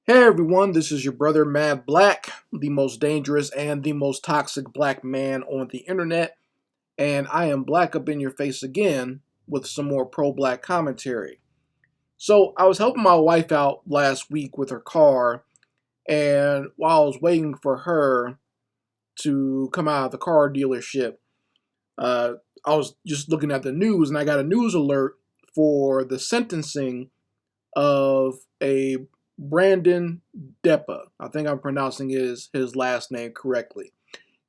Hey everyone, this is your brother Mad Black, the most dangerous and the most toxic black man on the internet, and I am black up in your face again with some more pro-black commentary. So I was helping my wife out last week with her car, and while I was waiting for her to come out of the car dealership, uh, I was just looking at the news, and I got a news alert for the sentencing of a Brandon Depa. I think I'm pronouncing his last name correctly.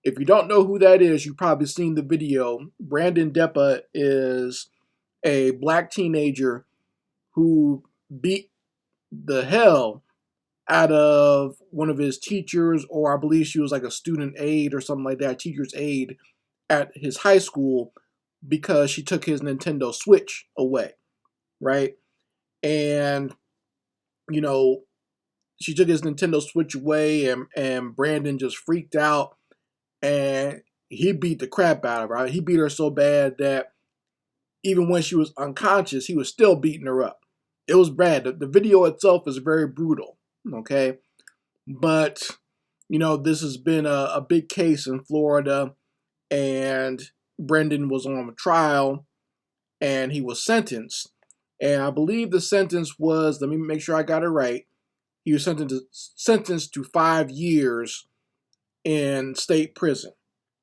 If you don't know who that is, you've probably seen the video. Brandon Depa is a black teenager who beat the hell out of one of his teachers, or I believe she was like a student aide or something like that, teacher's aide at his high school because she took his Nintendo Switch away, right? And you know, she took his Nintendo Switch away, and Brandon just freaked out, and he beat the crap out of her. He beat her so bad that even when she was unconscious, he was still beating her up. It was bad. The video itself is very brutal, okay? But, this has been a big case in Florida, and Brendan was on trial, and he was sentenced. And I believe the sentence was, let me make sure I got it right, he was sentenced to 5 years in state prison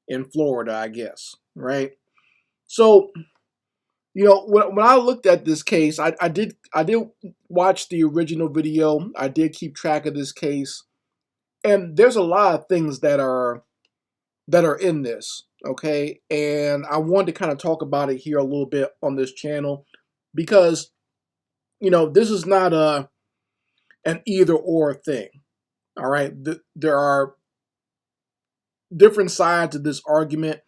in Florida, I guess, right? So, when I looked at this case, I did watch the original video. I did keep track of this case, and there's a lot of things that are in this, okay? And I wanted to kind of talk about it here a little bit on this channel because this is not an either or thing. All right, there are different sides of this argument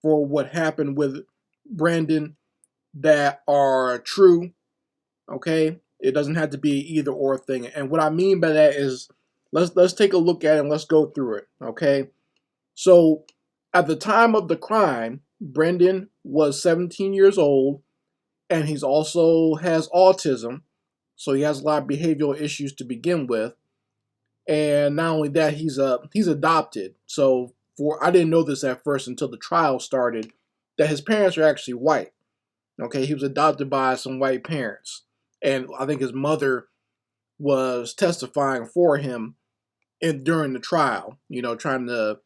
for what happened with Brandon that are true. Okay, it doesn't have to be an either or thing. And what I mean by that is, let's take a look at it and let's go through it. Okay, so at the time of the crime, Brandon was 17 years old, and he's also has autism, so he has a lot of behavioral issues to begin with. And not only that, he's adopted. So I didn't know this at first until the trial started, that his parents are actually white. Okay, he was adopted by some white parents, and I think his mother was testifying for him during the trial. Trying to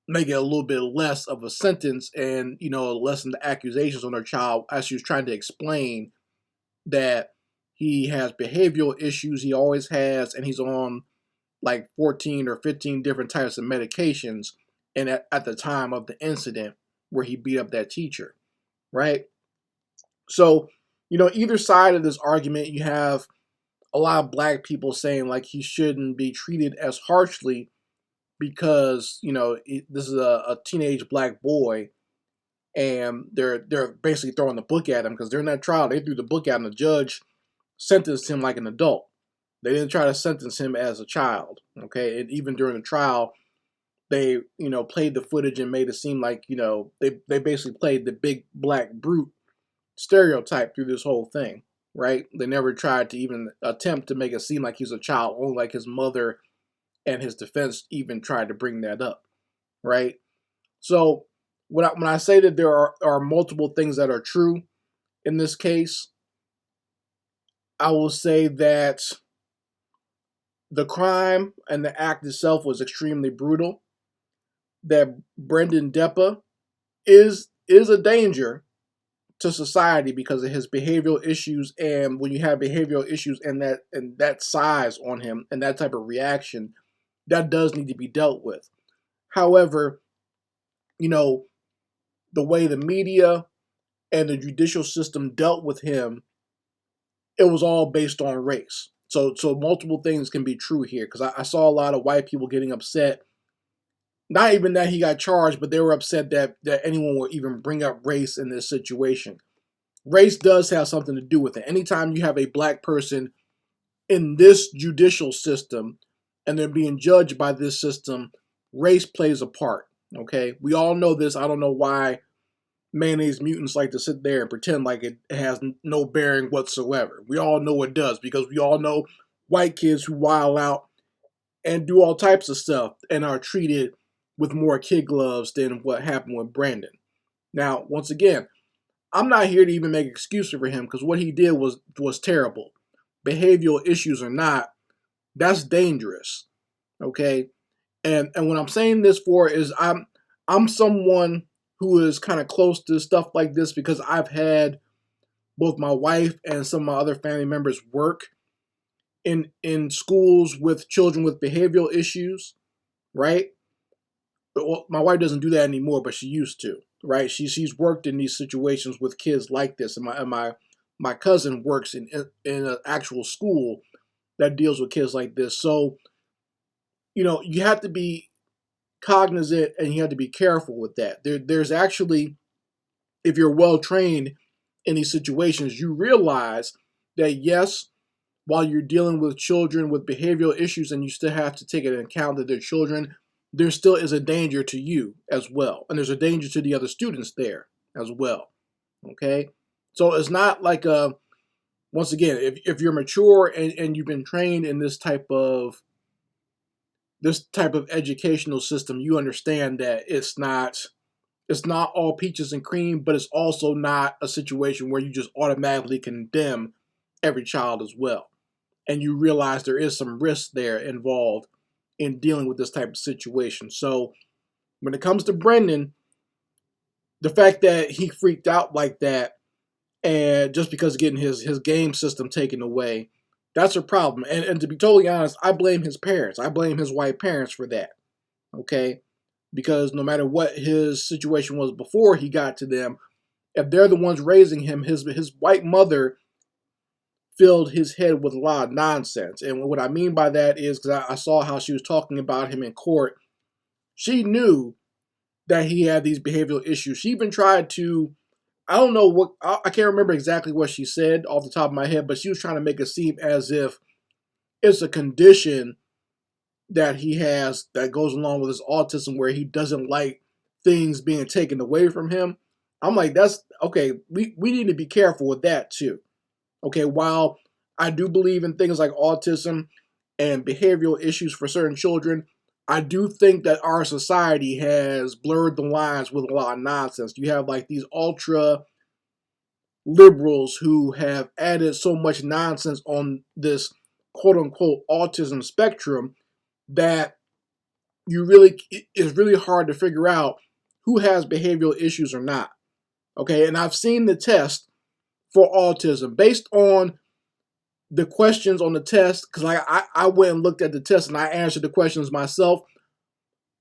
make it a little bit less of a sentence and lessen the accusations on her child as she was trying to explain that he has behavioral issues. He always has, and he's on like 14 or 15 different types of medications, and at the time of the incident where he beat up that teacher, right? So, either side of this argument, you have a lot of black people saying like he shouldn't be treated as harshly because, this is a teenage black boy, and they're basically throwing the book at him because during that trial, they threw the book at him. The judge sentenced him like an adult. They didn't try to sentence him as a child, okay? And even during the trial, they, played the footage and made it seem like, they basically played the big black brute stereotype through this whole thing, right? They never tried to even attempt to make it seem like he's a child, only like his mother and his defense even tried to bring that up, right? So when I say that there are multiple things that are true in this case, I will say that the crime and the act itself was extremely brutal. That Brendan Depa is a danger to society because of his behavioral issues, and when you have behavioral issues and that size on him and that type of reaction, that does need to be dealt with. However, the way the media and the judicial system dealt with him, it was all based on race. So multiple things can be true here because I saw a lot of white people getting upset. Not even that he got charged, but they were upset that anyone would even bring up race in this situation. Race does have something to do with it. Anytime you have a black person in this judicial system and they're being judged by this system, race plays a part. Okay, we all know this. I don't know why mayonnaise mutants like to sit there and pretend like it has no bearing whatsoever. We all know it does because we all know white kids who wild out and do all types of stuff and are treated with more kid gloves than what happened with Brandon. Now, once again, I'm not here to even make excuses for him because what he did was terrible. Behavioral issues or not, that's dangerous. Okay? And what I'm saying this for is I'm someone who is kind of close to stuff like this because I've had both my wife and some of my other family members work in schools with children with behavioral issues, right? Well, my wife doesn't do that anymore, but she used to, right? She's worked in these situations with kids like this, and my cousin works in an actual school that deals with kids like this. So you have to be cognizant and you have to be careful with that. There's actually, if you're well trained in these situations, you realize that yes, while you're dealing with children with behavioral issues and you still have to take into account that they're children, there still is a danger to you as well. And there's a danger to the other students there as well. Okay? So it's not like once again, if you're mature and you've been trained in this type of educational system, you understand that it's not all peaches and cream, but it's also not a situation where you just automatically condemn every child as well. And you realize there is some risk there involved in dealing with this type of situation. So when it comes to Brendan, the fact that he freaked out like that and just because of getting his game system taken away, that's a problem. And to be totally honest, I blame his parents. I blame his white parents for that. Okay? Because no matter what his situation was before he got to them, if they're the ones raising him, his white mother filled his head with a lot of nonsense. And what I mean by that is because I saw how she was talking about him in court. She knew that he had these behavioral issues. She even tried to, I don't know what, I can't remember exactly what she said off the top of my head, but she was trying to make it seem as if it's a condition that he has that goes along with his autism where he doesn't like things being taken away from him. I'm like, that's okay. We need to be careful with that too. Okay, while I do believe in things like autism and behavioral issues for certain children, I do think that our society has blurred the lines with a lot of nonsense. You have like these ultra liberals who have added so much nonsense on this quote unquote autism spectrum that it's really hard to figure out who has behavioral issues or not. Okay, and I've seen the test for autism based on the questions on the test because I went and looked at the test and I answered the questions myself.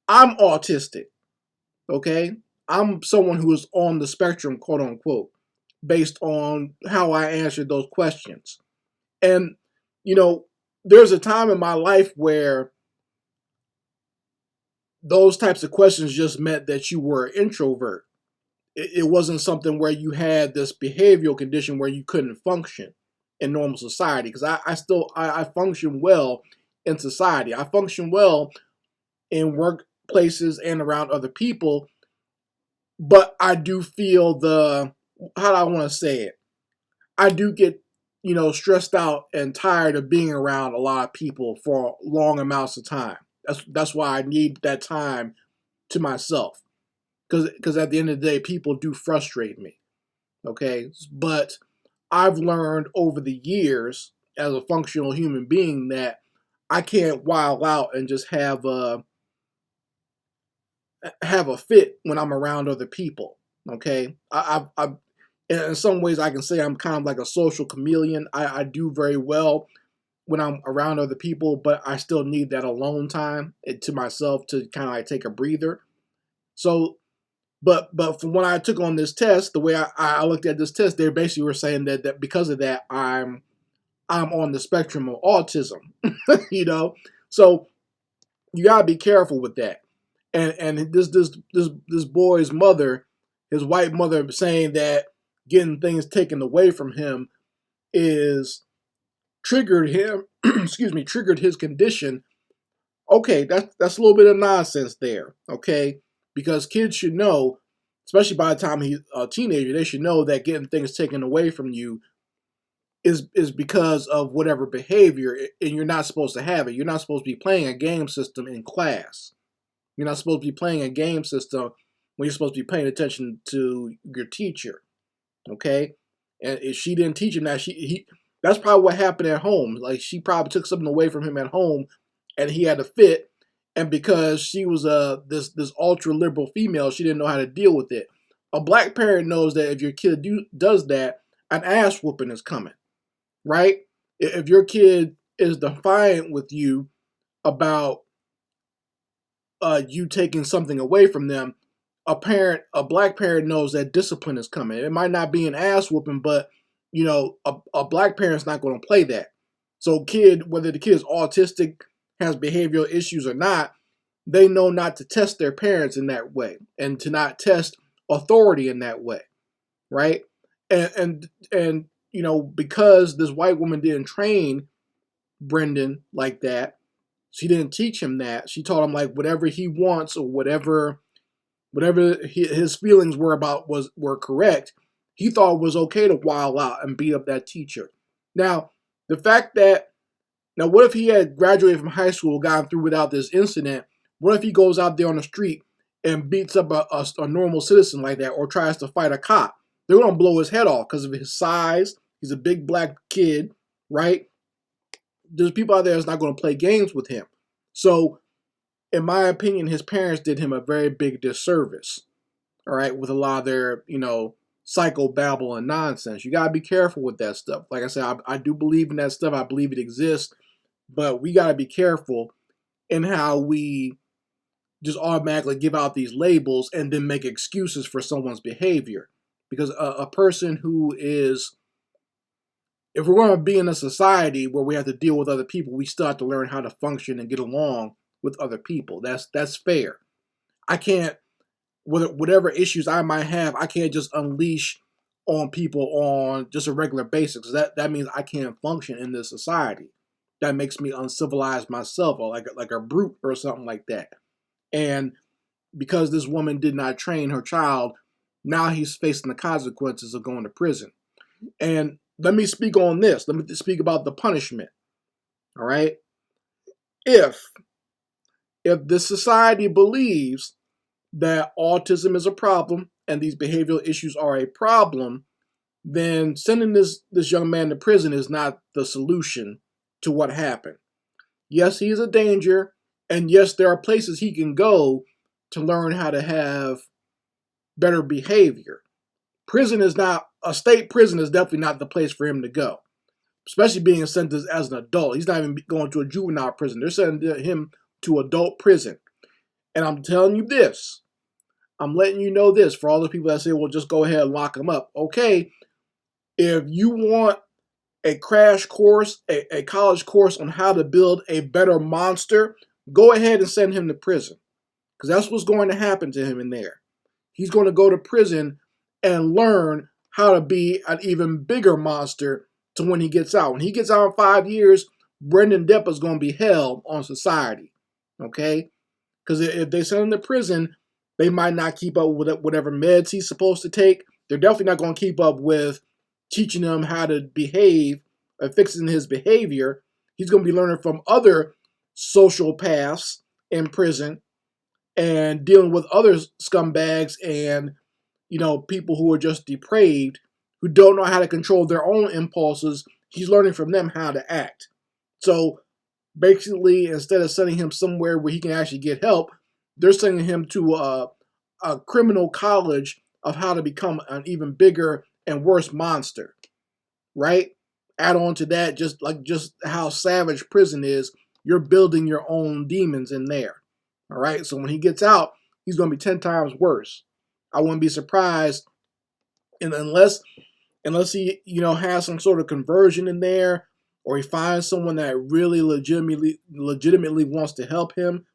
I'm autistic. Okay, I'm someone who is on the spectrum, quote unquote, based on how I answered those questions. And there's a time in my life where those types of questions just meant that you were an introvert. It wasn't something where you had this behavioral condition where you couldn't function in normal society. Because I function well in society. I function well in workplaces and around other people. But I do feel how do I want to say it? I do get, stressed out and tired of being around a lot of people for long amounts of time. That's why I need that time to myself. Because at the end of the day, people do frustrate me. Okay? But I've learned over the years as a functional human being that I can't wild out and just have a fit when I'm around other people. Okay? I in some ways I can say I'm kind of like a social chameleon. I do very well when I'm around other people, but I still need that alone time to myself to kind of like take a breather. So, but from when I took on this test, the way I looked at this test, they basically were saying that because of that, I'm on the spectrum of autism, So you gotta be careful with that. And this boy's mother, his white mother, saying that getting things taken away from him is triggered him, triggered his condition. Okay, that's a little bit of nonsense there. Okay, because kids should know, especially by the time he's a teenager, they should know that getting things taken away from you is because of whatever behavior, and you're not supposed to have it. You're not supposed to be playing a game system in class. You're not supposed to be playing a game system when you're supposed to be paying attention to your teacher. Okay, and if she didn't teach him that, that's probably what happened at home. Like, she probably took something away from him at home, and he had a fit. And because she was this ultra liberal female, she didn't know how to deal with it. A black parent knows that if your kid does that, an ass whooping is coming, right? If your kid is defiant with you about you taking something away from them, a black parent knows that discipline is coming. It might not be an ass whooping, but a black parent's not going to play that. So whether the kid is autistic, has behavioral issues or not, they know not to test their parents in that way and to not test authority in that way, right? And because this white woman didn't train Brendan like that, she didn't teach him that. She taught him, like, whatever he wants, or whatever his feelings were correct. He thought it was okay to wild out and beat up that teacher. Now, the fact that what if he had graduated from high school, gotten through without this incident? What if he goes out there on the street and beats up a normal citizen like that, or tries to fight a cop? They're going to blow his head off because of his size. He's a big black kid, right? There's people out there that's not going to play games with him. So, in my opinion, his parents did him a very big disservice, all right, with a lot of their, psychobabble and nonsense. You got to be careful with that stuff. Like I said, I do believe in that stuff. I believe it exists. But we got to be careful in how we just automatically give out these labels and then make excuses for someone's behavior. Because a person who is, if we're going to be in a society where we have to deal with other people, we still have to learn how to function and get along with other people. That's fair. I can't, whatever issues I might have, I can't just unleash on people on just a regular basis. That means I can't function in this society. That makes me uncivilized myself, or like a brute or something like that. And because this woman did not train her child, now he's facing the consequences of going to prison. And let me speak on this. Let me speak about the punishment. All right. If the society believes that autism is a problem and these behavioral issues are a problem, then sending this young man to prison is not the solution to what happened. Yes, he is a danger, and yes, there are places he can go to learn how to have better behavior. A state prison is definitely not the place for him to go, especially being sentenced as an adult. He's not even going to a juvenile prison. They're sending him to adult prison. And I'm telling you this, I'm letting you know this, for all the people that say, well, just go ahead and lock him up. Okay, if you want a crash course, a college course on how to build a better monster, go ahead and send him to prison. Because that's what's going to happen to him in there. He's going to go to prison and learn how to be an even bigger monster to when he gets out. When he gets out in 5 years, Brendan Depa is going to be hell on society. Okay? Because if they send him to prison, they might not keep up with whatever meds he's supposed to take. They're definitely not going to keep up with teaching him how to behave or fixing his behavior. He's going to be learning from other sociopaths in prison and dealing with other scumbags and, people who are just depraved, who don't know how to control their own impulses. He's learning from them how to act. So basically, instead of sending him somewhere where he can actually get help, they're sending him to a criminal college of how to become an even bigger and worse monster, right? Add on to that, just how savage prison is, you're building your own demons in there, all right? So when he gets out, he's going to be 10 times worse. I wouldn't be surprised, and unless he, has some sort of conversion in there, or he finds someone that really legitimately wants to help him,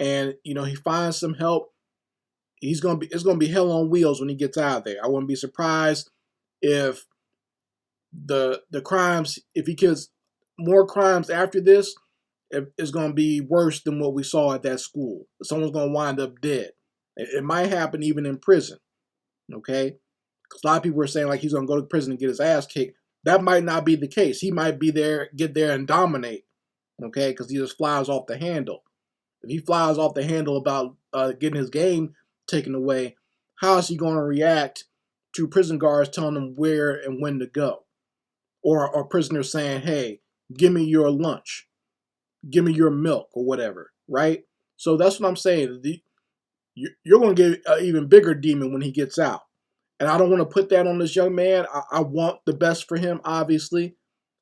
and he finds some help, it's gonna be hell on wheels when he gets out of there. I wouldn't be surprised if the crimes, if he kills more crimes after this, it's gonna be worse than what we saw at that school. Someone's gonna wind up dead. It might happen even in prison. Okay, because a lot of people are saying like he's gonna go to prison and get his ass kicked. That might not be the case. He might be there, get there and dominate, okay, because he just flies off the handle. If he flies off the handle about getting his game taken away, how is he going to react to prison guards telling him where and when to go? Or prisoners saying, hey, give me your lunch, give me your milk, or whatever, right? So that's what I'm saying. You're going to get an even bigger demon when he gets out. And I don't want to put that on this young man. I want the best for him, obviously.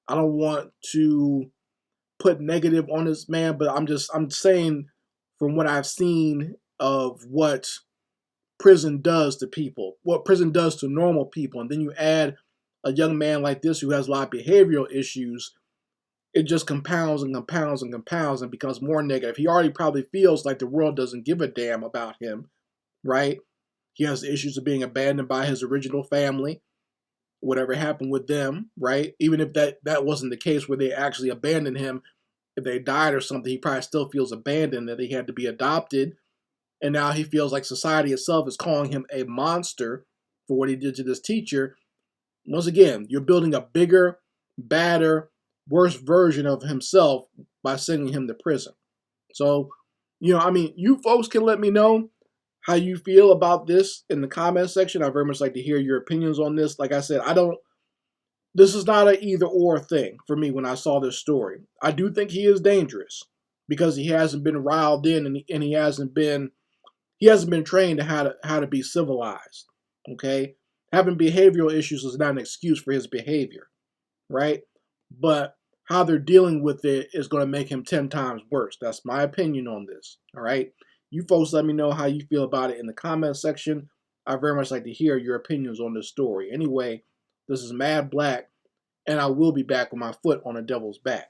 I don't want to put negative on this man, but I'm saying from what I've seen of what prison does to people, what prison does to normal people, and then you add a young man like this who has a lot of behavioral issues, it just compounds and compounds and compounds and becomes more negative. He already probably feels like the world doesn't give a damn about him, right? He has the issues of being abandoned by his original family, whatever happened with them, right? Even if that wasn't the case where they actually abandoned him, if they died or something, he probably still feels abandoned, that he had to be adopted. And now he feels like society itself is calling him a monster for what he did to this teacher. Once again, you're building a bigger, badder, worse version of himself by sending him to prison. So, you folks can let me know how you feel about this in the comment section. I very much like to hear your opinions on this. Like I said, this is not an either or thing for me when I saw this story. I do think he is dangerous because he hasn't been riled in and he hasn't been trained to how to be civilized. Okay? Having behavioral issues is not an excuse for his behavior, right? But how they're dealing with it is going to make him 10 times worse. That's my opinion on this. All right? You folks let me know how you feel about it in the comment section. I very much like to hear your opinions on this story. Anyway, this is Mad Black, and I will be back with my foot on the devil's back.